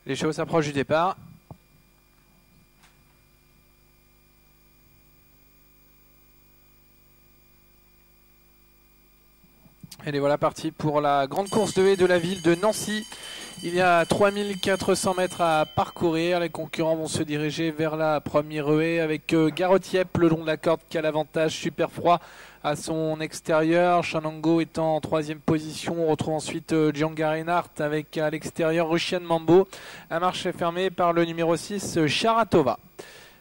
Les chevaux s'approchent du départ. Et les voilà partis pour la grande course de haies de la ville de Nancy. Il y a 3400 mètres à parcourir. Les concurrents vont se diriger vers la première haie avec Garotiep le long de la corde qui a l'avantage. Super Froid à son extérieur. Shenango étant en troisième position. On retrouve ensuite Django Reinhardt avec à l'extérieur Russian Mambo. La marche est fermée par le numéro 6 Sharatova.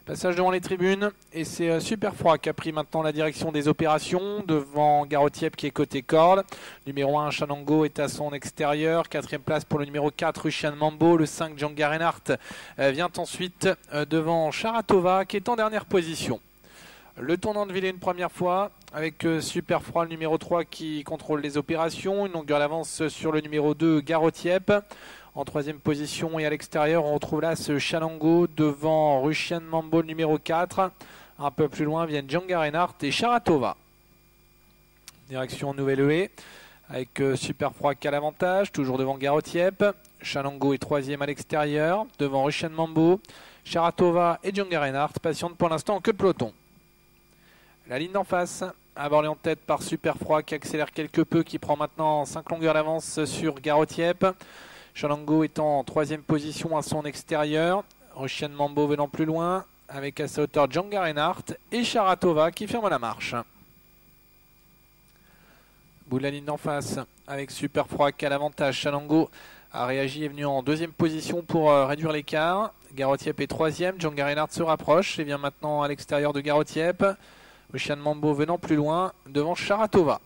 Passage devant les tribunes et c'est Super Froid qui a pris maintenant la direction des opérations devant Garotiep qui est côté corde. Numéro 1 Shenango est à son extérieur. Quatrième place pour le numéro 4 Russian Mambo. Le 5 Django Reinhardt vient ensuite devant Sharatova qui est en dernière position. Le tournant de Villers une première fois avec Super Froid le numéro 3 qui contrôle les opérations. Une longueur d'avance sur le numéro 2 Garotiep. En troisième position et à l'extérieur, on retrouve là ce Shenango devant Russian Mambo numéro 4. Un peu plus loin viennent Django Reinhardt et Sharatova. Direction nouvelle haie avec Super Froid qui a l'avantage, toujours devant Garotiep. Shenango est troisième à l'extérieur, devant Russian Mambo. Sharatova et Django Reinhardt patientent pour l'instant en queue de peloton. La ligne d'en face, abordée en tête par Super Froid qui accélère quelque peu, qui prend maintenant 5 longueurs d'avance sur Garotiep. Shenango étant en troisième position à son extérieur. Russian Mambo venant plus loin avec à sa hauteur Django Reinhardt et Sharatova qui ferme la marche. Bout de la ligne d'en face avec Super Froid qui a l'avantage. Shenango a réagi, est venu en deuxième position pour réduire l'écart. Garotiep est troisième, Django Reinhardt se rapproche et vient maintenant à l'extérieur de Garotiep. Russian Mambo venant plus loin devant Sharatova.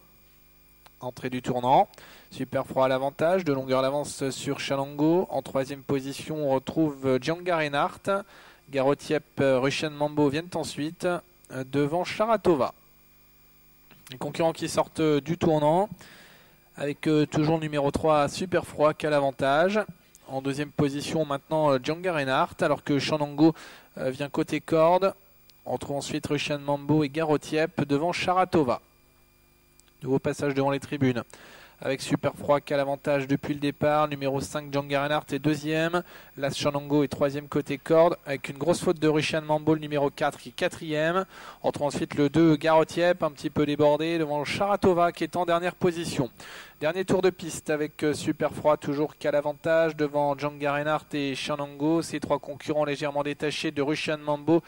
Entrée du tournant. Super Froid à l'avantage, de longueur d'avance sur Shenango. En troisième position, on retrouve Django Reinhardt. Garotiep, Russian Mambo viennent ensuite devant Sharatova. Les concurrents qui sortent du tournant avec toujours le numéro 3 Super Froid qui a l'avantage. En deuxième position maintenant Django Reinhardt alors que Shenango vient côté corde. On retrouve ensuite Russian Mambo et Garotiep devant Sharatova. Nouveau passage devant les tribunes avec Super Froid qui a l'avantage depuis le départ. Numéro 5 Django Reinhardt est deuxième. Las Shenango est troisième côté corde avec une grosse faute de Russian Mambo, le numéro 4 qui est quatrième. On retrouve ensuite le 2 Garotiep un petit peu débordé devant Sharatova qui est en dernière position. Dernier tour de piste avec Super Froid toujours qui a l'avantage devant Django Reinhardt et Shenango. Ces trois concurrents légèrement détachés de Russian Mambo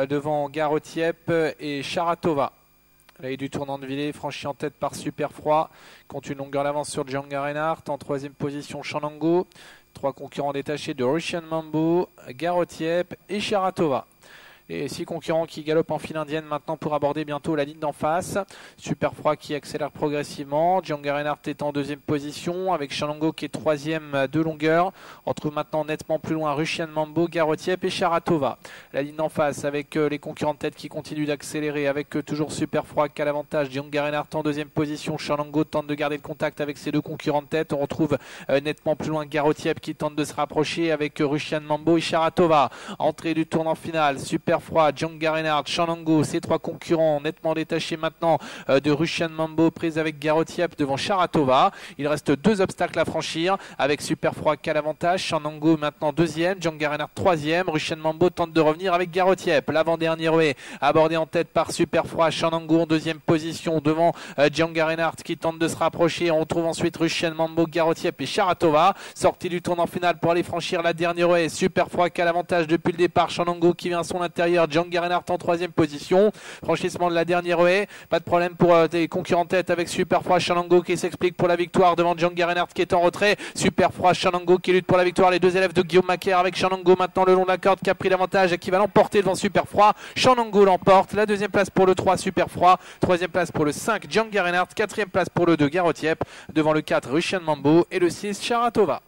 devant Garotiep et Sharatova. Là, du tournant de Villers, franchi en tête par Super Froid, compte une longueur d'avance sur Django Reinhardt. En troisième position, Shenango. Trois concurrents détachés de Russian Mambo, Garotiep et Sharatova. Et 6 concurrents qui galopent en file indienne maintenant pour aborder bientôt la ligne d'en face. Super Froid qui accélère progressivement. Django Reinhardt est en deuxième position avec Shenango qui est troisième de longueur. On retrouve maintenant nettement plus loin Russian Mambo, Garotiep et Sharatova. La ligne d'en face avec les concurrents de tête qui continuent d'accélérer avec toujours Super Froid qui a l'avantage. Django Reinhardt en deuxième position. Shenango tente de garder le contact avec ses deux concurrents de tête. On retrouve nettement plus loin Garotiep qui tente de se rapprocher avec Russian Mambo et Sharatova. Entrée du tournant final. Super Froid, Django Reinhardt, Shenango, ces trois concurrents nettement détachés maintenant de Russian Mambo, prise avec Garotiep devant Sharatova. Il reste 2 obstacles à franchir avec Super Froid qui a l'avantage. Shenango maintenant deuxième, Django Reinhardt troisième. Russian Mambo tente de revenir avec Garotiep. L'avant-dernier est abordé en tête par Super Froid. Shenango en deuxième position devant Django Reinhardt qui tente de se rapprocher. On retrouve ensuite Russian Mambo, Garotiep et Sharatova. Sortie du tournant final pour aller franchir la dernière haie. Super Froid qui a l'avantage depuis le départ. Shenango qui vient à son intérieur. Django Reinhardt en troisième position. Franchissement de la dernière haie. Pas de problème pour des concurrents de tête avec Super Froid, Shenango qui s'explique pour la victoire devant Django Reinhardt qui est en retrait. Super Froid, Shenango qui lutte pour la victoire. Les deux élèves de Guillaume Macaire avec Shenango maintenant le long de la corde qui a pris l'avantage et qui va l'emporter devant Super Froid. Shenango l'emporte. La deuxième place pour le 3 Super Froid. Troisième place pour le 5 Django Reinhardt. Quatrième place pour le 2 Garotiep devant le 4 Russian Mambo et le 6 Sharatova.